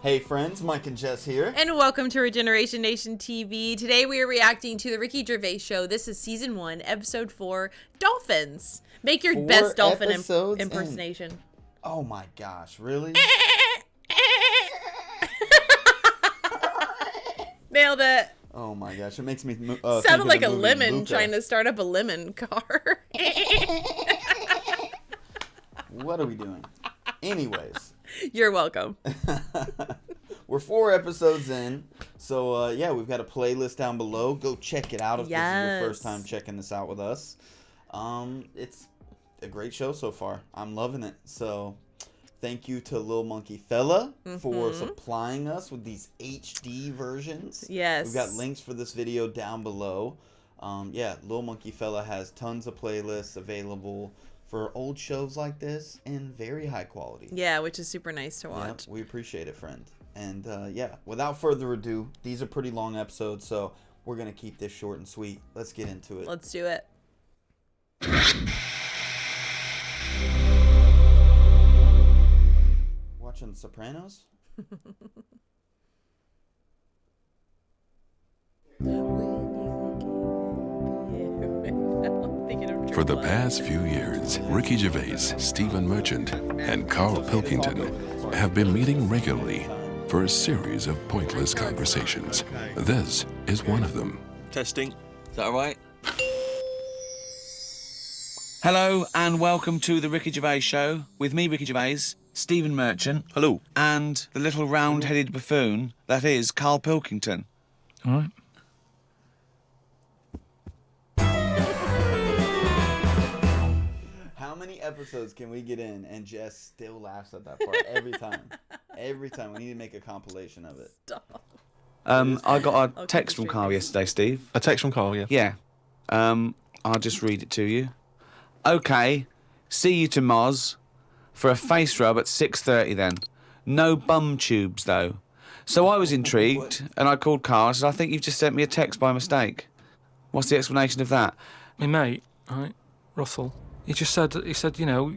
Hey friends, Mike and Jess here. And welcome to Regeneration Nation TV. Today we are reacting to the Ricky Gervais Show. This is Season 1, Episode 4, Dolphins. Make your best dolphin impersonation. Oh my gosh, really? Nailed it. Oh my gosh, it makes me sounded like a lemon trying to start up a lemon car. What are we doing? Anyways. You're welcome. We're 4 episodes in, so yeah, we've got a playlist down below. Go check it out if this is your first time checking this out with us. It's a great show so far. I'm loving it. So thank you to Lil Monkey Fella for supplying us with these HD versions. Yes. We've got links for this video down below. Yeah, Lil Monkey Fella has tons of playlists available for old shows like this in very high quality. Yeah, which is super nice to watch. Yeah, we appreciate it, friend. And yeah, without further ado, these are pretty long episodes, so we're going to keep this short and sweet. Let's get into it. Let's do it. Watching The Sopranos? For the past few years, Ricky Gervais, Stephen Merchant, and Carl Pilkington have been meeting regularly for a series of pointless conversations. This is one of them. Testing. Is that all right? Hello and welcome to the Ricky Gervais Show with me, Ricky Gervais, Stephen Merchant. Hello. And the little round-headed buffoon that is Carl Pilkington. All right. How many episodes can we get in and Jess still laughs at that part every time? Every time. We need to make a compilation of it. Stop. I got a text from Carl yesterday, Steve. A text from Carl, yeah. Yeah. I'll just read it to you. Okay, see you to Moz for a face rub at 6:30 then. No bum tubes, though. So I was intrigued, and I called Carl and said, I think you've just sent me a text by mistake. What's the explanation of that? My mate, right, Russell, he said, you know,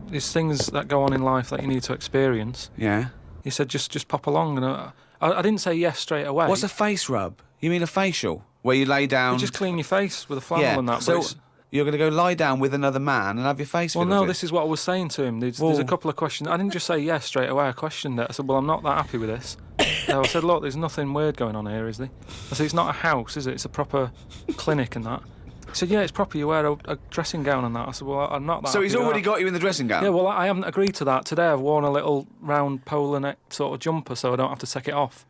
there's things that go on in life that you need to experience. Yeah? He said, just pop along. And I didn't say yes straight away. What's a face rub? You mean a facial? Where you lay down... You just clean your face with a flannel and that. So you're going to go lie down with another man and have your face Well, fiddled no, with? this is what I was saying to him. There's a couple of questions. I didn't just say yes straight away. I questioned it. I said, well, I'm not that happy with this. So I said, look, there's nothing weird going on here, is there? I said, it's not a house, is it? It's a proper clinic and that. He said, yeah, it's proper. You wear a dressing gown and that. I said, well, I'm not that So happy he's with already that. got you in the dressing gown? Yeah, well, I haven't agreed to that. Today I've worn a little round polar neck sort of jumper so I don't have to take it off.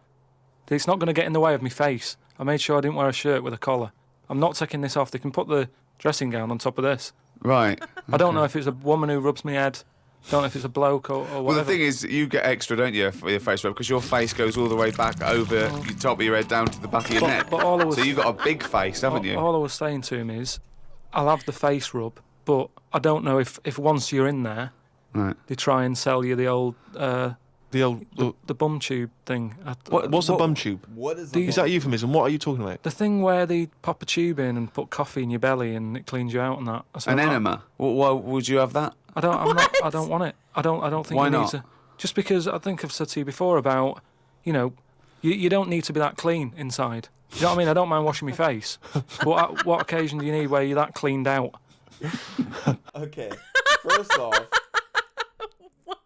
It's not going to get in the way of my face. I made sure I didn't wear a shirt with a collar. I'm not taking this off. They can put the dressing gown on top of this. Right. I don't know if it's a woman who rubs my head. Don't know if it's a bloke or whatever. Well, the thing is, you get extra, don't you, for your face rub, because your face goes all the way back over the top of your head down to the back of your neck. But all I was, so you've got a big face, haven't you? All I was saying to him is, I'll have the face rub, but I don't know if once you're in there, Right. they try and sell you the old... the bum tube thing. What's a bum tube? What is Is that a euphemism? What are you talking about? The thing where they pop a tube in and put coffee in your belly and it cleans you out and that. An enema? Why would you have that? I don't want it. I don't think Why you need not? to. Just because I think I've said to you before about, you know, you don't need to be that clean inside. You know what I mean? I don't mind washing my face. But at what occasion do you need where you're that cleaned out? Okay, first off, What?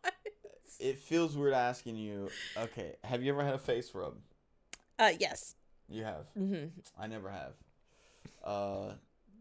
it feels weird asking you, okay, have you ever had a face rub? Yes. You have? Mm-hmm. I never have.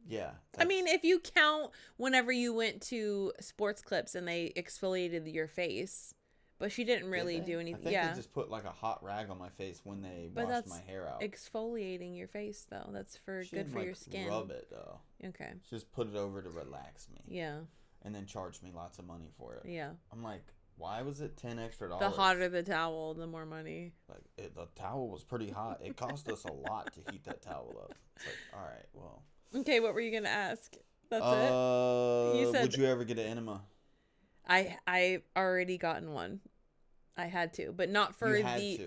Yeah. I mean, if you count whenever you went to Sports Clips and they exfoliated your face, but she didn't really do anything. I think Yeah. they just put like a hot rag on my face when they But washed that's my hair out. exfoliating your face, though. That's for She good didn't, for like, your skin. Rub it though. Okay. She just put it over to relax me. Yeah. And then charged me lots of money for it. Yeah. I'm like, why was it $10 extra? The hotter the towel, the more money. Like the towel was pretty hot. It cost us a lot to heat that towel up. It's like, all right, well. Okay, what were you gonna ask? That's it. You said would you ever get an enema? I already gotten one. I had to, but not for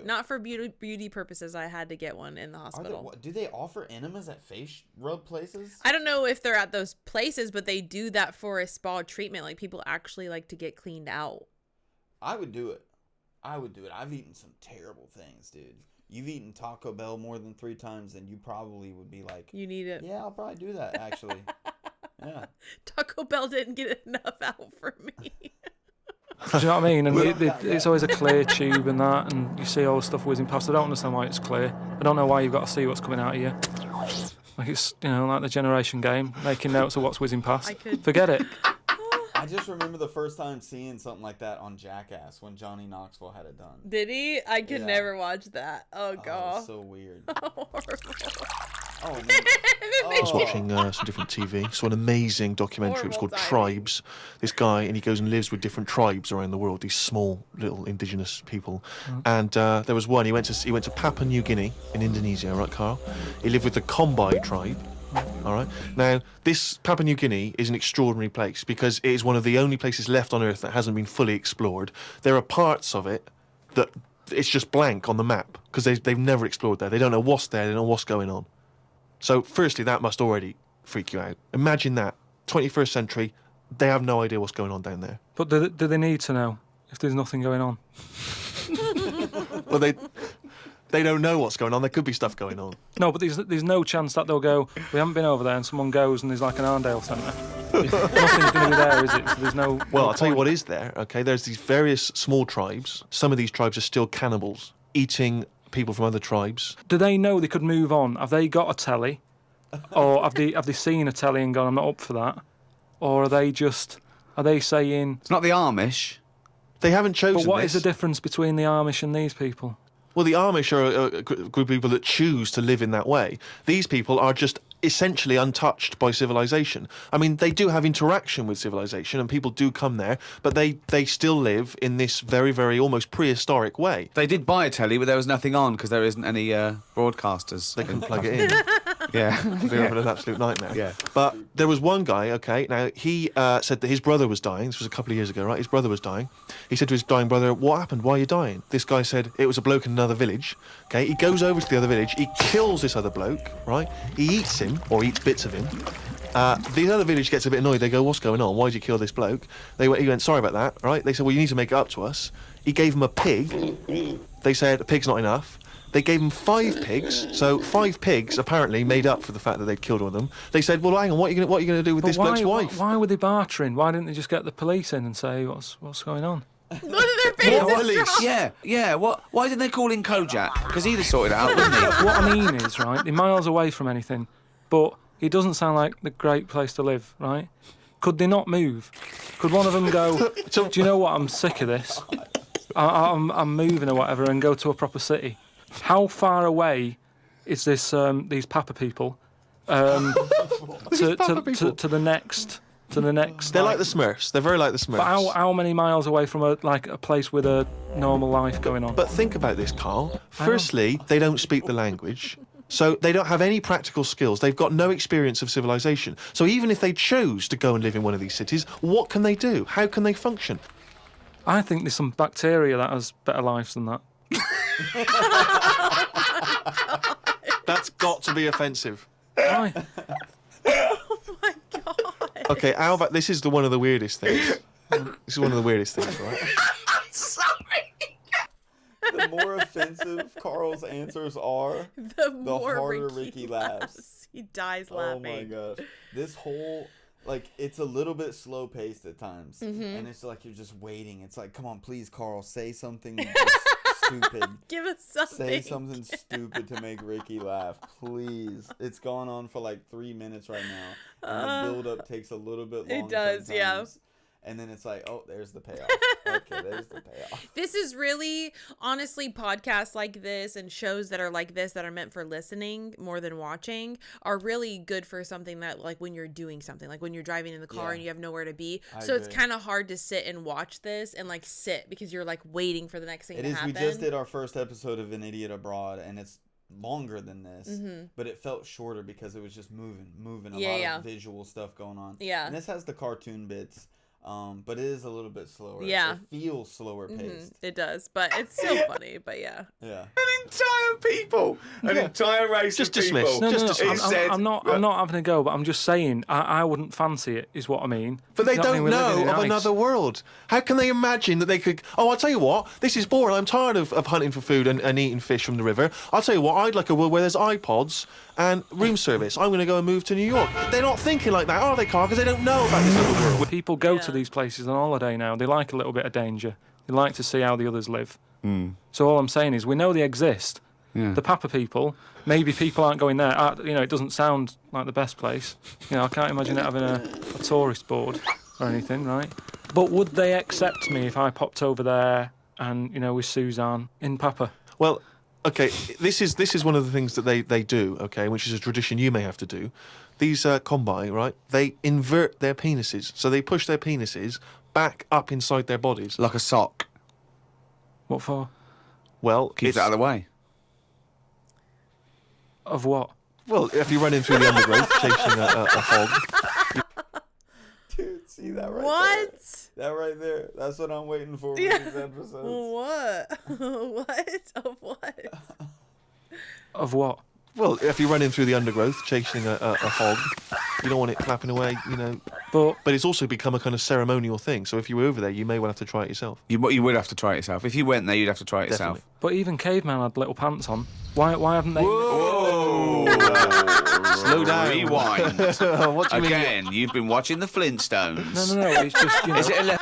not for beauty purposes. I had to get one in the hospital. Do they offer enemas at face rub places? I don't know if they're at those places, but they do that for a spa treatment. Like people actually like to get cleaned out. I would do it. I would do it. I've eaten some terrible things, dude. You've eaten Taco Bell more than 3 times, and you probably would be like, you need it. Yeah, I'll probably do that, actually. Yeah. Taco Bell didn't get enough out for me. Do you know what I mean? And it's always a clear tube and that, and you see all the stuff whizzing past. I don't understand why it's clear. I don't know why you've got to see what's coming out of you. Like it's, like the generation game, making notes of what's whizzing past. Forget it. I just remember the first time seeing something like that on Jackass when Johnny Knoxville had it done. Did he? I could never watch that. Oh, God. Oh, it's so weird. Horrible. Oh, man. I was watching some different TV. Saw an amazing documentary. It was called Tribes. This guy, and he goes and lives with different tribes around the world. These small little indigenous people. And there was one. He went to Papua New Guinea in Indonesia, right, Carl? He lived with the Kombai tribe. All right. Now, this Papua New Guinea is an extraordinary place because it is one of the only places left on Earth that hasn't been fully explored. There are parts of it that it's just blank on the map because they've never explored there. They don't know what's there. They don't know what's going on. So, firstly, that must already freak you out. Imagine that. 21st century, they have no idea what's going on down there. But do they need to know if there's nothing going on? Well, they don't know what's going on. There could be stuff going on. No, but there's no chance that they'll go, we haven't been over there, and someone goes and there's like an Arndale centre. Nothing's going to be there, is it? So there's no... Well, I'll tell you what is there, okay? There's these various small tribes. Some of these tribes are still cannibals, eating people from other tribes. Do they know they could move on? Have they got a telly? Or have they seen a telly and gone, I'm not up for that? Or are they saying... It's not the Amish. They haven't chosen But what this. is the difference between the Amish and these people? Well, the Amish are a group of people that choose to live in that way. These people are just essentially untouched by civilization. I mean, they do have interaction with civilization and people do come there, but they still live in this very, very almost prehistoric way. They did buy a telly, but there was nothing on because there isn't any broadcasters. They can plug it in. Yeah. They're having an absolute nightmare. Yeah. But there was one guy, okay, now he said that his brother was dying. This was a couple of years ago, right? His brother was dying. He said to his dying brother, what happened? Why are you dying? This guy said, it was a bloke in another village. Okay, he goes over to the other village. He kills this other bloke, right? He eats him, or eats bits of him. The other village gets a bit annoyed. They go, what's going on? Why did you kill this bloke? He went, sorry about that, right? They said, well, you need to make it up to us. He gave him a pig. They said, a pig's not enough. They gave him 5 pigs, so 5 pigs apparently made up for the fact that they'd killed one of them. They said, well, hang on, what are you going to do with this bloke's wife? Why were they bartering? Why didn't they just get the police in and say, what's going on? Look at their faces. Yeah. Why didn't they call in Kojak? Because he'd have sorted it out, wouldn't he? What I mean is, right, they're miles away from anything, but it doesn't sound like the great place to live, right? Could they not move? Could one of them go, do you know what, I'm sick of this. I'm moving or whatever and go to a proper city. How far away is this these Papa people to the next? They're like the Smurfs. They're very like the Smurfs. But how many miles away from a place with a normal life going on? But think about this, Carl. Firstly, they don't speak the language. So they don't have any practical skills. They've got no experience of civilization. So even if they chose to go and live in one of these cities, what can they do? How can they function? I think there's some bacteria that has better lives than that. That's got to be offensive. Why? Oh my God. Okay, how about this is one of the weirdest things. This is one of the weirdest things, right? Sorry. The more offensive Carl's answers are, the harder Ricky laughs. He dies laughing. Oh my gosh. This whole, it's a little bit slow paced at times. Mm-hmm. And it's like you're just waiting. It's like, come on, please, Carl, say something stupid. Give us something. Say something stupid to make Ricky laugh, please. It's gone on for 3 minutes right now. And the build-up takes a little bit longer. It does, sometimes. Yeah. And then it's like, oh, there's the payoff. Okay, there's the payoff. This is really, honestly, podcasts like this and shows that are like this that are meant for listening more than watching are really good for something that, when you're doing something, when you're driving in the car and you have nowhere to be. So it's kind of hard to sit and watch this and sit because you're waiting for the next thing to happen. We just did our first episode of An Idiot Abroad, and it's longer than this, but it felt shorter because it was just moving, a lot of visual stuff going on. Yeah. And this has the cartoon bits. But it is a little bit slower. Yeah. It feels slower paced. It does, but it's still funny. But yeah. Yeah. An entire race Just of dismiss. people. No, Just no, dismiss. I'm not having a go, but I'm just saying I wouldn't fancy it, is what I mean. But they You know what I don't mean? We're living know in of ice. another world. How can they imagine that they could... Oh, I'll tell you what, this is boring. I'm tired of hunting for food and eating fish from the river. I'll tell you what, I'd like a world where there's iPods and room service. I'm going to go and move to New York. They're not thinking like that, are they, Carl? Because they don't know about this other world. People go to these places on holiday now. They like a little bit of danger. They like to see how the others live. So all I'm saying is we know they exist. Yeah. The Papa people, maybe people aren't going there. It doesn't sound like the best place. I can't imagine it having a tourist board or anything, right? But would they accept me if I popped over there and, with Suzanne in Papa? Well, okay, this is one of the things that they do, okay, which is a tradition you may have to do. These combine, right, they invert their penises. So they push their penises back up inside their bodies. Like a sock. What for? Well, Keeps it out of the way. Of what? Well, if you're running through the undergrowth chasing a hog. Dude, see that right What? there? That right there. That's what I'm waiting for with Yeah. these episodes. What? What? Of what? Of what? Well, if you're running through the undergrowth chasing a hog, you don't want it flapping away, But But it's also become a kind of ceremonial thing. So if you were over there, you may well have to try it yourself. You would have to try it yourself. If you went there, you'd have to try it yourself. Definitely. but even cavemen had little pants on. Why haven't they? Whoa! Slow down. Rewind. What do you mean? Again, you've been watching the Flintstones. No. It's just Is it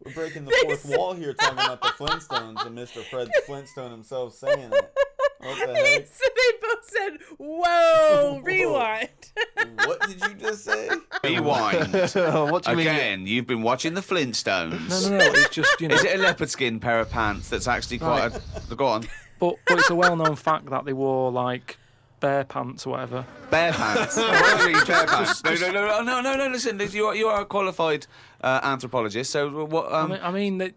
We're breaking the fourth wall here talking about the Flintstones and Mr. Fred Flintstone himself saying it. What the heck? They both said, "Whoa!" Rewind. What did you just say? Rewind. What do you mean? Again, you've been watching the Flintstones. No. It's just Is it a leopard skin pair of pants that's actually quite a... Go on. But it's a well-known fact that they wore like bear pants or whatever. Bear pants. What do you mean, bear pants? No, listen, you are a qualified anthropologist, so what... I mean that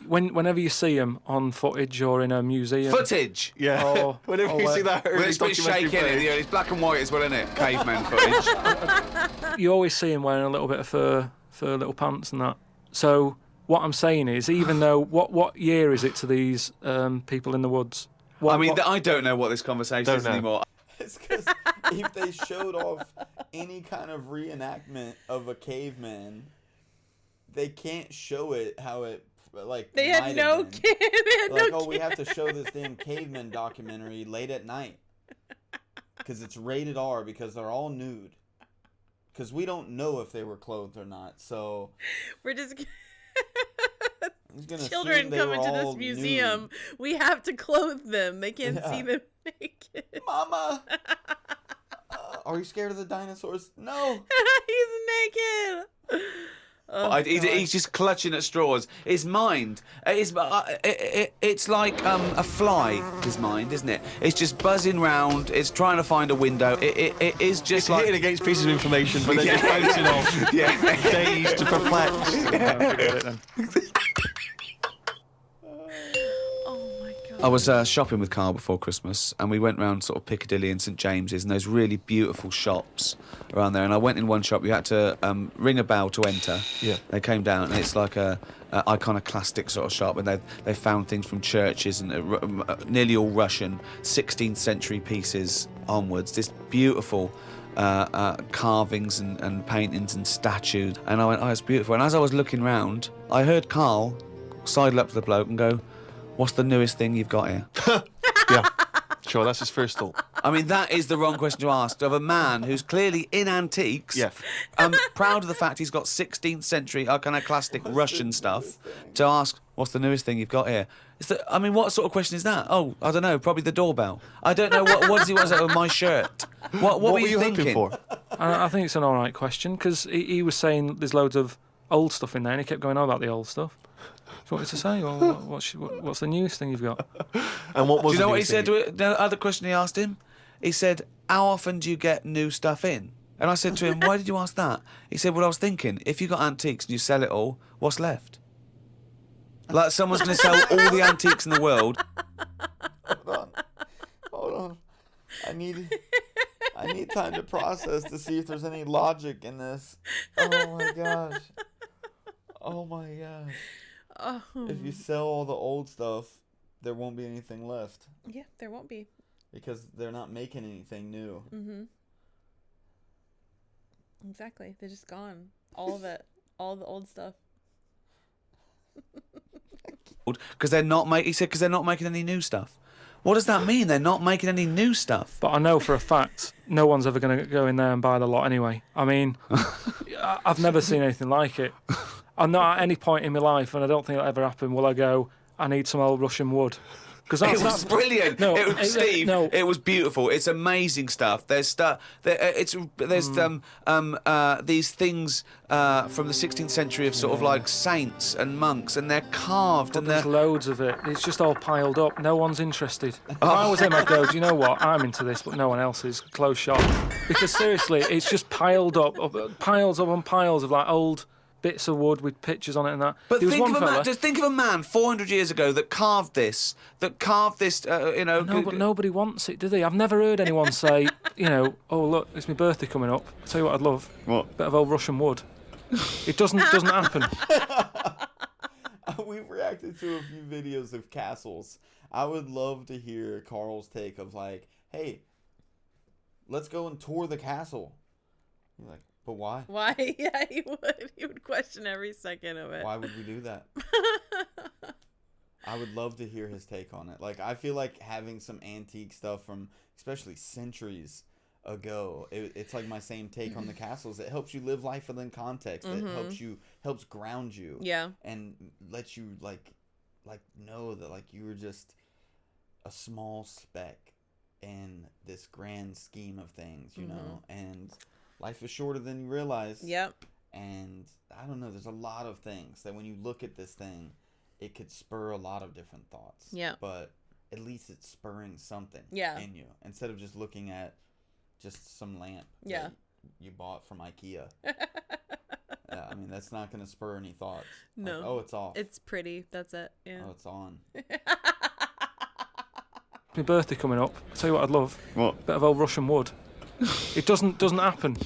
whenever you see them on footage or in a museum. Footage. Yeah. Or- Whenever or you see where- that Well, early it's a bit documentary shaky, footage. it's black and white as well, isn't it? Caveman footage. You always see them wearing a little bit of fur little pants and that. So what I'm saying is, even though what year is it to these people in the woods? I don't know what this conversation Don't is know. anymore. It's because if they showed off any kind of reenactment of a caveman, they can't show it how it They had might no have been. kid. They had Like, no oh, we kid. have to show this damn caveman documentary late at night because it's rated R because they're all nude. Because we don't know if they were clothed or not, so We're just I'm gonna children assume they come were into all this museum. nude. We have to clothe them. They can't Yeah. see them naked. Mama, are you scared of the dinosaurs? No. He's naked. Oh, He's just clutching at straws. His mind, it's like a fly. His mind, isn't it? It's just buzzing round. It's trying to find a window. It is just It's like hitting against pieces of information, but then just bouncing off. yeah. Dazed, perplexed. Forget it then. oh my god. I was shopping with Carl before Christmas, and we went round sort of Piccadilly and St James's, and those really beautiful shops around there. And I went in one shop. You had to ring a bell to enter. Yeah. They came down, and it's like a iconoclastic sort of shop, and they found things from churches and nearly all Russian 16th century pieces onwards. This beautiful carvings and paintings and statues. And I went, oh, it's beautiful. And as I was looking round, I heard Carl sidle up to the bloke and go, what's the newest thing you've got here? Yeah. Sure, that's his first thought. I mean, that is the wrong question to ask of a man who's clearly in antiques. Yeah. Proud of the fact he's got 16th century iconoclastic Russian stuff. To ask, what's the newest thing you've got here? What sort of question is that? Oh, I don't know, probably the doorbell. I don't know, what does he want to say with my shirt? What were you thinking? hoping for? I think it's an all right question because he was saying there's loads of old stuff in there and he kept going on about the old stuff. So what was to say? Well, what's the newest thing you've got? And what was Do you know the what he news said thing? to it? The other question he asked him? He said, how often do you get new stuff in? And I said to him, why did you ask that? He said, well, I was thinking, if you got antiques and you sell it all, what's left? Like someone's going to sell all the antiques in the world. Hold on. I need I need time to process to see if there's any logic in this. Oh my gosh. Oh my gosh. Oh. If you sell all the old stuff, there won't be anything left. Yeah, there won't be. Because they're not making anything new. Mm-hmm. Exactly. They're just gone. All of it. All the old stuff. Because they're not making. He said because they're not making any new stuff. What does that mean? They're not making any new stuff. But I know for a fact no one's ever going to go in there and buy the lot anyway. I mean, I've never seen anything like it. I'm not at any point in my life, and I don't think it'll ever happen, will I go, I need some old Russian wood. Because it was brilliant. No, it was, Steve. No. It was beautiful. It's amazing stuff. There's stuff. There's these things from the 16th century of sort of like saints and monks, and they're carved. And there's loads of it. It's just all piled up. No one's interested. If I was him, I'd go, do you know what? I'm into this, but no one else is. Close shop. Because seriously, it's just piled up, piles on piles of like old bits of wood with pictures on it and that. But just think of a man 400 years ago that carved this, you know. No, but nobody wants it, do they? I've never heard anyone say, you know, oh look, it's my birthday coming up. I'll tell you what I'd love. What? Bit of old Russian wood. It doesn't happen. We've reacted to a few videos of castles. I would love to hear Carl's take of like, hey, let's go and tour the castle. You're like, but why? Why? Yeah, he would. He would question every second of it. Why would we do that? I would love to hear his take on it. Like, I feel like having some antique stuff from, especially centuries ago, it's like my same take on the castles. It helps you live life within context. Mm-hmm. It helps ground you. Yeah. And lets you like know that like you were just a small speck in this grand scheme of things, you know, and life is shorter than you realize. Yep. And I don't know, there's a lot of things that when you look at this thing, it could spur a lot of different thoughts. Yeah. But at least it's spurring something in you instead of just looking at just some lamp that you bought from IKEA. Yeah, I mean, that's not going to spur any thoughts. No. Like, oh, it's off. It's pretty. That's it. Yeah. Oh, it's on. My birthday coming up. I'll tell you what I'd love. What? Bit of old Russian wood. It doesn't happen.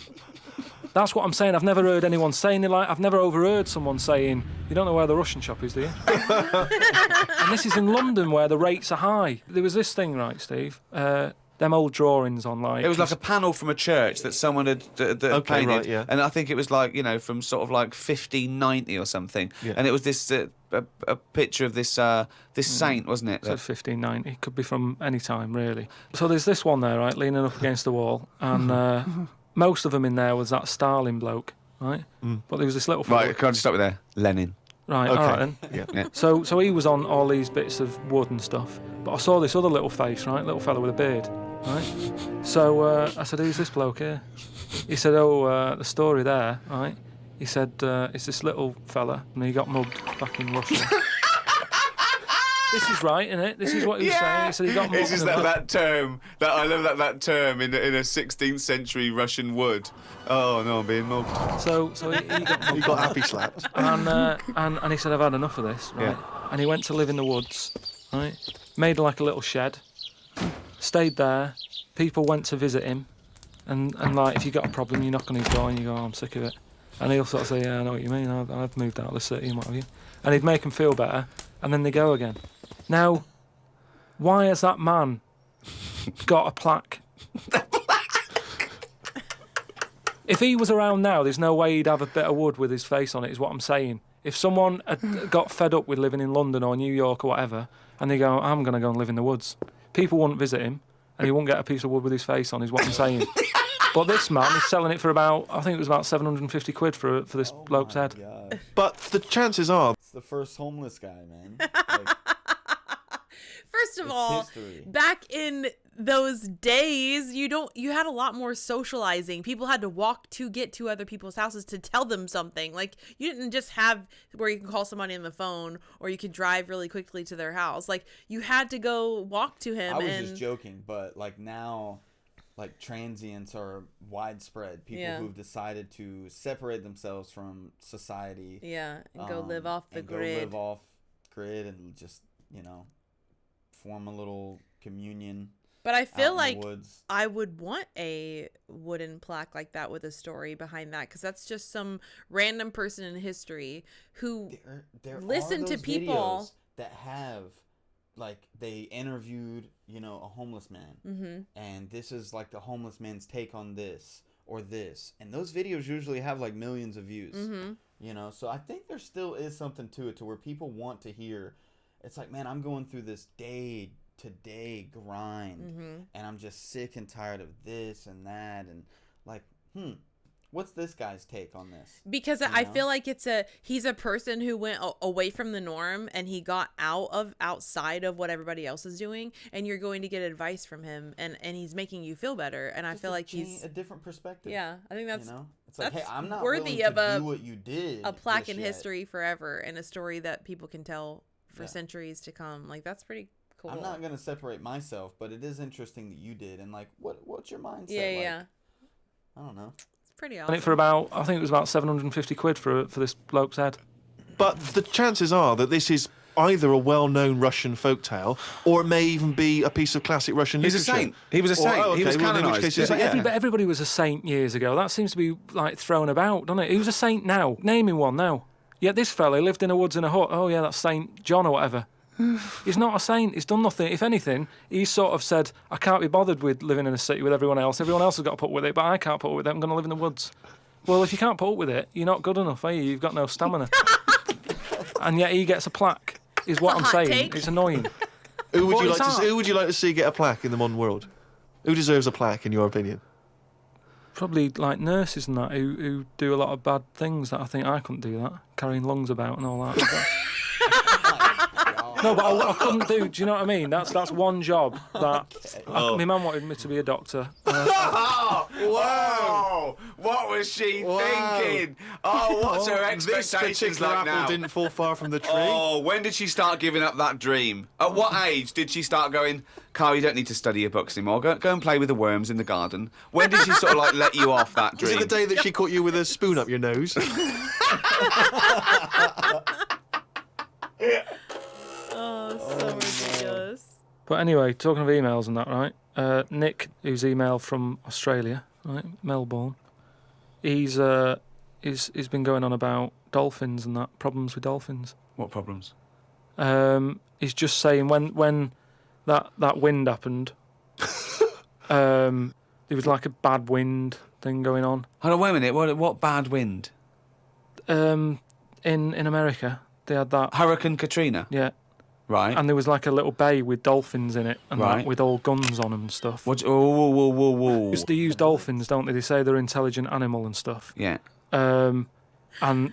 That's what I'm saying. I've never heard anyone saying it like. I've never overheard someone saying, "You don't know where the Russian shop is, do you?" And this is in London where the rates are high. There was this thing, right, Steve? Them old drawings on like. It was like a panel from a church that someone had painted, right, yeah. And I think it was like, you know, from sort of like 1590 or something. Yeah. And it was this a picture of this saint, wasn't it? So 1590. It could be from any time, really. So there's this one there, right, leaning up against the wall, and most of them in there was that Stalin bloke, right? But there was this little. Right, can I just stop you there? Lenin. Right, okay. All right then. Yeah. So he was on all these bits of wood and stuff. But I saw this other little face, right, little fella with a beard, right? So I said, "Who's this bloke here?" He said, "Oh, the story there, right?" He said, "It's this little fella, and he got mugged back in Russia." This is right, isn't it? This is what he was saying. He said he got mugged. It's just that term. I love that term in a 16th century Russian wood. Oh no, I'm being mugged. So he got mugged. He got happy slapped. And he said, "I've had enough of this," right? Yeah. And he went to live in the woods, right? Made like a little shed, stayed there. People went to visit him, and like if you got a problem, you knock on his door and you go, "Oh, I'm sick of it." And he'll sort of say, "Yeah, I know what you mean. I've moved out of the city and what have you." And he'd make them feel better, and then they go again. Now, why has that man got a plaque? If he was around now, there's no way he'd have a bit of wood with his face on it, is what I'm saying. If someone had got fed up with living in London or New York or whatever, and they go, "I'm going to go and live in the woods," people wouldn't visit him, and he wouldn't get a piece of wood with his face on, is what I'm saying. But this man is selling it for about, I think it was about 750 quid for this bloke's head. Gosh. But the chances are... It's the first homeless guy, man. Like, first of all, history. Back in those days, you had a lot more socializing. People had to walk to get to other people's houses to tell them something. Like, you didn't just have where you can call somebody on the phone or you could drive really quickly to their house. Like, you had to go walk to him. I was just joking, but like now, like transients are widespread. People who've decided to separate themselves from society. Yeah, and go live off the grid. Go live off grid and just, you know, form a little communion But I feel in like the woods. I would want a wooden plaque like that with a story behind that, because that's just some random person in history who there listened are to those people videos that have, like, they interviewed, you know, a homeless man, and this is like the homeless man's take on this or this, and those videos usually have like millions of views. You know, so I think there still is something to it, to where people want to hear. It's like, man, I'm going through this day-to-day grind, and I'm just sick and tired of this and that, and like, what's this guy's take on this? Because I feel like he's a person who went away from the norm, and he got outside of what everybody else is doing, and you're going to get advice from him, and he's making you feel better. And I feel like he's a different perspective. Yeah, I think that's, you know, it's like, hey, I'm not worthy willing of to do what you did. A plaque in history forever, and a story that people can tell for centuries to come. Like, that's pretty cool. I'm not gonna separate myself, but it is interesting that you did, and like, what's your mindset? Yeah. Like? I don't know. Pretty awesome. And it for about, I think it was about 750 quid for this bloke's head. But the chances are that this is either a well-known Russian folktale, or it may even be a piece of classic Russian He's literature. a saint. He was a saint. He was canonised. Everybody was a saint years ago. That seems to be like thrown about, doesn't it? Who's a saint now? Name him one now. Yet this fella lived in the woods in a hut. Oh yeah, that's Saint John or whatever. He's not a saint. He's done nothing. If anything, he's sort of said, I can't be bothered with living in a city with everyone else. Everyone else has got to put up with it, but I can't put up with it. I'm going to live in the woods. Well, if you can't put up with it, you're not good enough, are you? You've got no stamina. And yet he gets a plaque, is what I'm saying. Take. It's annoying. Who would you like to see get a plaque in the modern world? Who deserves a plaque, in your opinion? Probably like nurses and that who do a lot of bad things that I think I couldn't do that, carrying lungs about and all that. No, but I couldn't do. Do you know what I mean? That's one job that my mum wanted me to be a doctor. Whoa! What was she thinking? Oh, what's her expectations this like apple now? didn't fall far from the tree. Oh, when did she start giving up that dream? At what age did she start going, Carl, you don't need to study your books anymore. Go and play with the worms in the garden. When did she sort of like let you off that dream? Was it the day that she caught you with a spoon up your nose? Oh, so ridiculous. But anyway, talking of emails and that, right? Nick, who's emailed from Australia, right, Melbourne, he's been going on about dolphins and that, problems with dolphins. What problems? He's just saying when that wind happened, there was like a bad wind thing going on. Hold on, wait a minute. What bad wind? In America, they had that Hurricane Katrina. Yeah. Right. And there was like a little bay with dolphins in it, and right. that, with all guns on them and stuff. Whoa. Because they use dolphins, don't they? They say they're an intelligent animal and stuff. Yeah. And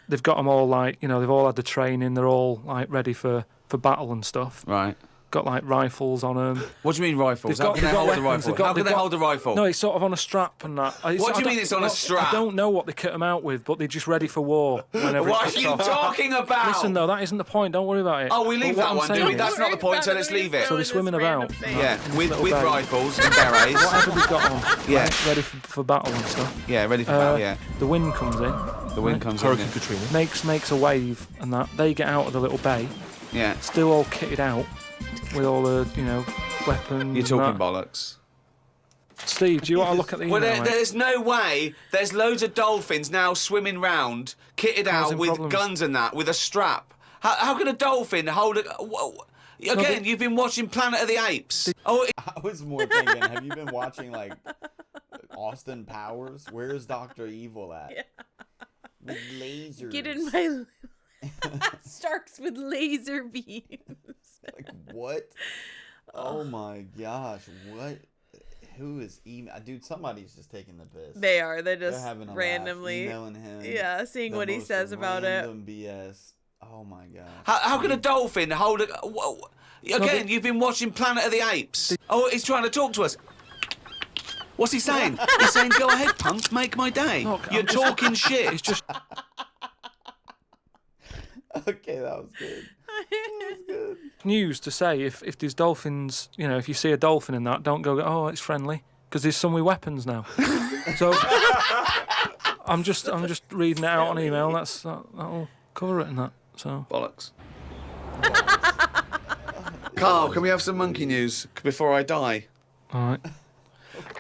they've got them all like, you know, they've all had the training. They're all like ready for battle and stuff. Right. Got like rifles on them. What do you mean rifles? How can they hold a rifle? How can they hold a rifle? No, it's sort of on a strap and that. What do you mean it's on a strap? I don't know what they kit them out with, but they're just ready for war. What are you talking about? Listen, though, that isn't the point. Don't worry about it. Oh, we leave that one, do we? That's not the point, so let's leave it. So they're swimming about. Yeah, with rifles and berets. Whatever they've got on. Yeah. Right, ready for battle and stuff. Yeah, ready for battle, yeah. The wind comes in. The wind comes in. Hurricane Katrina. Makes a wave and that. They get out of the little bay. Yeah. Still all kitted out with all the, you know, weapons. You're talking bollocks. Steve, do you want to look at the email? Well, there's no way. There's loads of dolphins now swimming round, kitted out with guns and that, with a strap. How can a dolphin hold a... Again, you've been watching Planet of the Apes. I was more thinking, have you been watching, like, Austin Powers? Where's Dr. Evil at? Yeah. With lasers. Get in my... Starks with laser beams. Like, what? Oh my gosh, what? Who is dude, somebody's just taking the piss. They are. They're just having a randomly laugh, emailing him. Yeah, seeing what he says about it. BS. Oh my gosh. How can a dolphin hold a... Again, you've been watching Planet of the Apes. Oh, he's trying to talk to us. What's he saying? He's saying, go ahead, punk, make my day. Look, You're talking shit. It's just... Okay, that was good. That was good. News to say if there's dolphins, you know, if you see a dolphin in that, don't go, oh, it's friendly, because there's some with weapons now. So I'm just reading it out on email. That'll cover it and that. So bollocks. Carl, can we have some monkey news before I die? All right.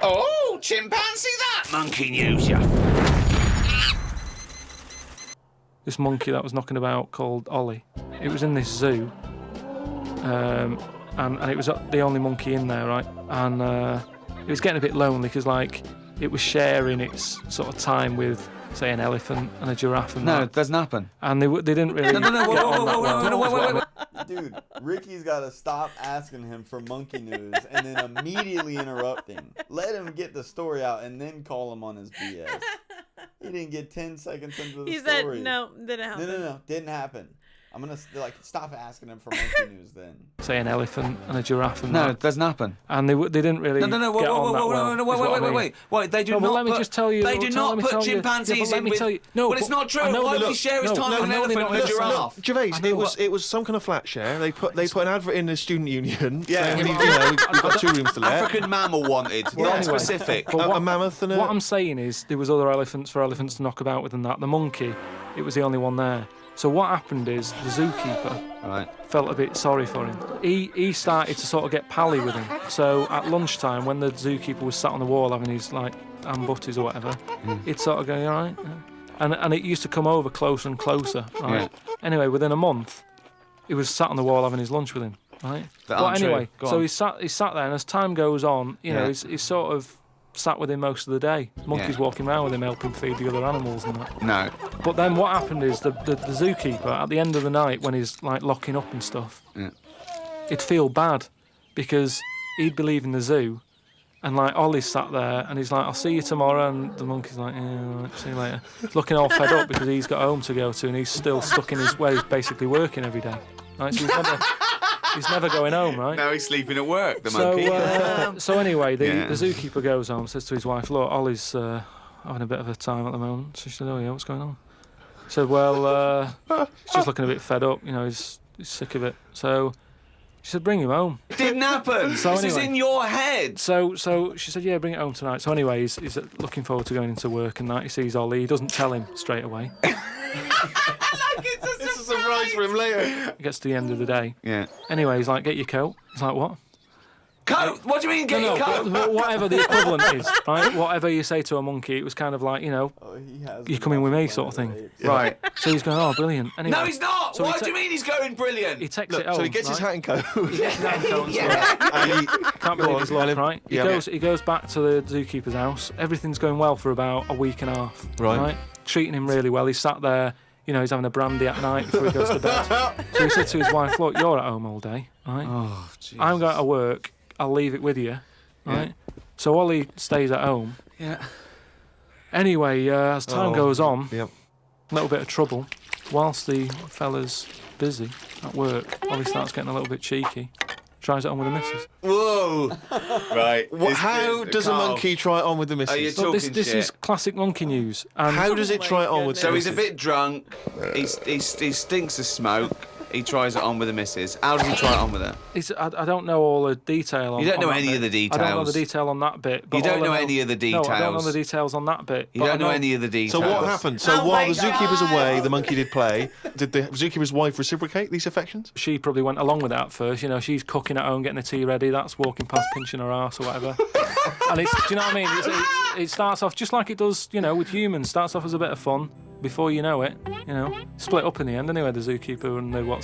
Oh, chimpanzee that monkey news, ya. This monkey that was knocking about called Ollie. It was in this zoo, and it was the only monkey in there, right? And it was getting a bit lonely because, like, it was sharing its sort of time with, say, an elephant and a giraffe. And No, that. it doesn't happen. And they didn't really. No, Dude, Ricky's got to stop asking him for monkey news and then immediately interrupting. Let him get the story out and then call him on his BS. He didn't get 10 seconds into the story. He said, no, didn't happen. No, didn't happen. I'm going to, stop asking him for monkey news then. Say an elephant and a giraffe. And No, that. it doesn't happen. And they didn't really. Wait, They do not. Let me just tell you. They do not put chimpanzees in with. No, well, it's not true. Why would he share his time with an elephant and a giraffe? Gervais, it was some kind of flat share. They put an advert in the student union. Yeah. saying, we've got 2 rooms to let. African mammal wanted. Not specific. A mammoth and What I'm saying is there was other elephants for elephants to knock about with and that. The monkey, it was the only one there. So what happened is the zookeeper felt a bit sorry for him. He started to sort of get pally with him. So at lunchtime, when the zookeeper was sat on the wall having his ham butties or whatever, he'd sort of go, "You all right?" And it used to come over closer and closer. Right. Yeah. Anyway, within a month, he was sat on the wall having his lunch with him. Right. But anyway, so he sat there, and as time goes on, he's sort of sat with him most of the day. Monkey's walking around with him, helping feed the other animals and that. No. But then what happened is the zookeeper, at the end of the night, when he's like locking up and stuff, he'd feel bad because he'd be leaving the zoo, and like Ollie's sat there, and he's like, "I'll see you tomorrow," and the monkey's like, "Yeah, all right, see you later." He's looking all fed up because he's got home to go to, and he's still stuck in his way. He's basically working every day. Right, so he's never going home, right? Now he's sleeping at work, the monkey. So anyway, the zookeeper goes home, says to his wife, "Look, Ollie's having a bit of a time at the moment." So she said, "Oh yeah, what's going on?" He said, "Well, he's just looking a bit fed up. He's sick of it." So she said, "Bring him home." It didn't happen. So this is in your head. So she said, "Yeah, bring it home tonight." So anyway, he's looking forward to going into work, and that he sees Ollie. He doesn't tell him straight away. It's a surprise for him later. He gets to the end of the day. Yeah. Anyway, he's like, "Get your coat." He's like, "What?" Coat? What do you mean, get your coat? Whatever the equivalent is, right? Whatever you say to a monkey, it was kind of like, you're coming with me sort of thing. Yeah. Right. So he's going, "Oh, brilliant." Anyway, No, he's not. So What do you mean he's going brilliant? He takes it home. So he gets his hat and coat. And he can't believe his luck, right? He goes back to the zookeeper's house. Everything's going well for about a week and a half. Right. Treating him really well. He's sat there, he's having a brandy at night before he goes to bed. So he said to his wife, "Look, you're at home all day, right? Oh, Jesus. I'm going to work. I'll leave it with you, right?" So Ollie stays at home. Yeah. Anyway, as time goes on, Yep. a little bit of trouble. Whilst the fella's busy at work, Ollie starts getting a little bit cheeky. Tries it on with the missus. Whoa. Right. How does a monkey try it on with the missus? Are you So talking this shit? is classic monkey news. And How does it try it on with the So he's missus? a bit drunk. He stinks of smoke. He tries it on with the missus. How does he try it on with her? I don't know all the detail on You don't know on that any bit. of the I don't know the details. detail on that bit. But You don't all I know any of the No, I don't know details. the details on that bit. You but don't I know any of the details. So what happened? So Oh while my the zookeeper's away, the monkey did play. Did the zookeeper's wife reciprocate these affections? She probably went along with it at first. She's cooking at home, getting the tea ready. That's walking past, pinching her arse or whatever. And do you know what I mean? It starts off just like it does, with humans. Starts off as a bit of fun. Before you know it, split up in the end. Anyway, the zookeeper and the I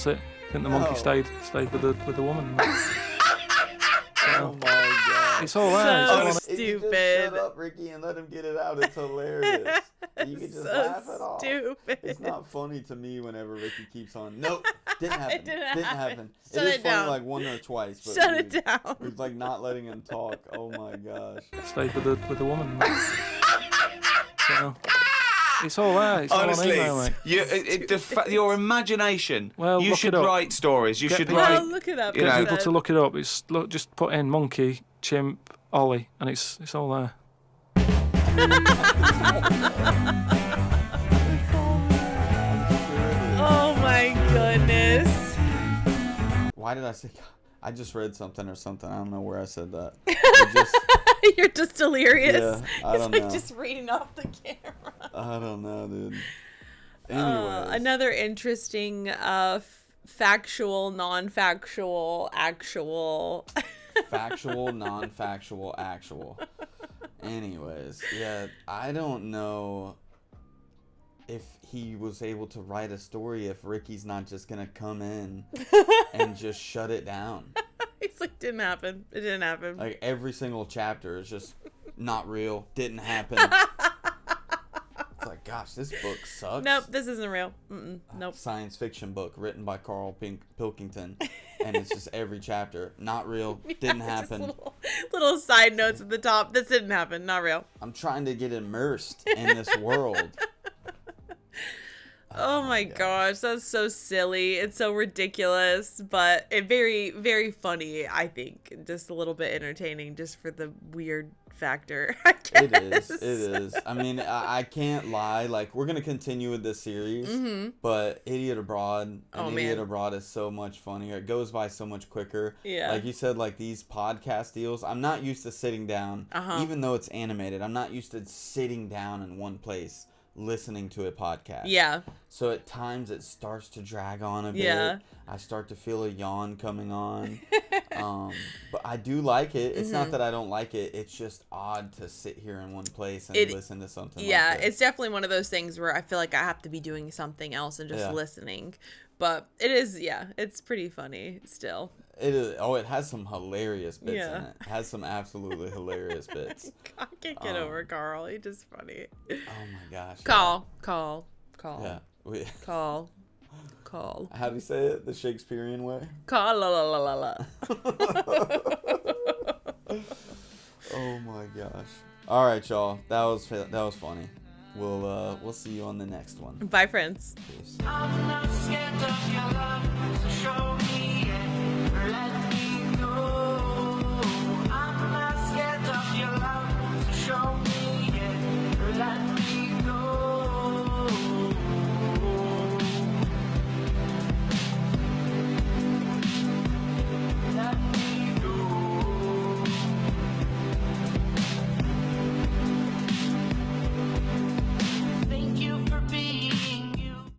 think the monkey stayed with the woman. Oh my god. It's all there. So It's all If you just stupid. shut up, Ricky, and let him get it out, it's hilarious. You can just laugh it off. Stupid. It's not funny to me whenever Ricky keeps on. Nope, didn't happen. didn't Didn't happen. happen. Shut It is it funny down. like one or twice, but Shut it down. we're like not letting him talk. Oh my gosh. stayed with the woman. So, it's all there. It's Honestly, all on email, mate. your imagination. Well, you look should it up. write stories. You Get should people- write. Well, look it up. You Get know. people to look it up. Just put in monkey, chimp, Ollie, and it's all there. Oh my goodness. Why did I say? I just read something or something. I don't know where I said that. It just, You're just delirious. Yeah, I it's don't like know. just reading off the camera. I don't know, dude. Anyways. Another interesting factual, non-factual, actual Factual, non-factual, actual. Anyways, yeah, I don't know if he was able to write a story if Ricky's not just gonna come in and just shut it down. It's like, didn't happen. It didn't happen. Like every single chapter is just not real, didn't happen. It's like, gosh, this book sucks. Nope, this isn't real. Nope. Science fiction book written by Pilkington, and it's just every chapter not real, didn't happen. Little side notes at the top. This didn't happen. Not real. I'm trying to get immersed in this world. Oh my gosh, that's so silly. It's so ridiculous, but it very, very funny, I think. Just a little bit entertaining just for the weird factor, I guess. It is. I mean, I can't lie. Like, we're going to continue with this series, but Idiot Abroad Idiot Abroad is so much funnier. It goes by so much quicker. Yeah. Like you said, like these podcast deals, I'm not used to sitting down, even though it's animated. I'm not used to sitting down in one place listening to a podcast. Yeah. So at times it starts to drag on a bit. Yeah. I start to feel a yawn coming on. But I do like it. It's not that I don't like it. It's just odd to sit here in one place and listen to something like this. It's definitely one of those things where I feel like I have to be doing something else and just listening. But it is, it's pretty funny still. It is. Oh, it has some hilarious bits in it. It has some absolutely hilarious bits. I can't get over Carl. He's just funny. Oh my gosh. Call. Yeah. Call. How do you say it? The Shakespearean way? Call la la la la la. Oh my gosh. All right, y'all. That was funny. We'll see you on the next one. Bye, friends. Peace. I'm not scared of your love, so show me and let me know. I'm not scared of your love, so show me.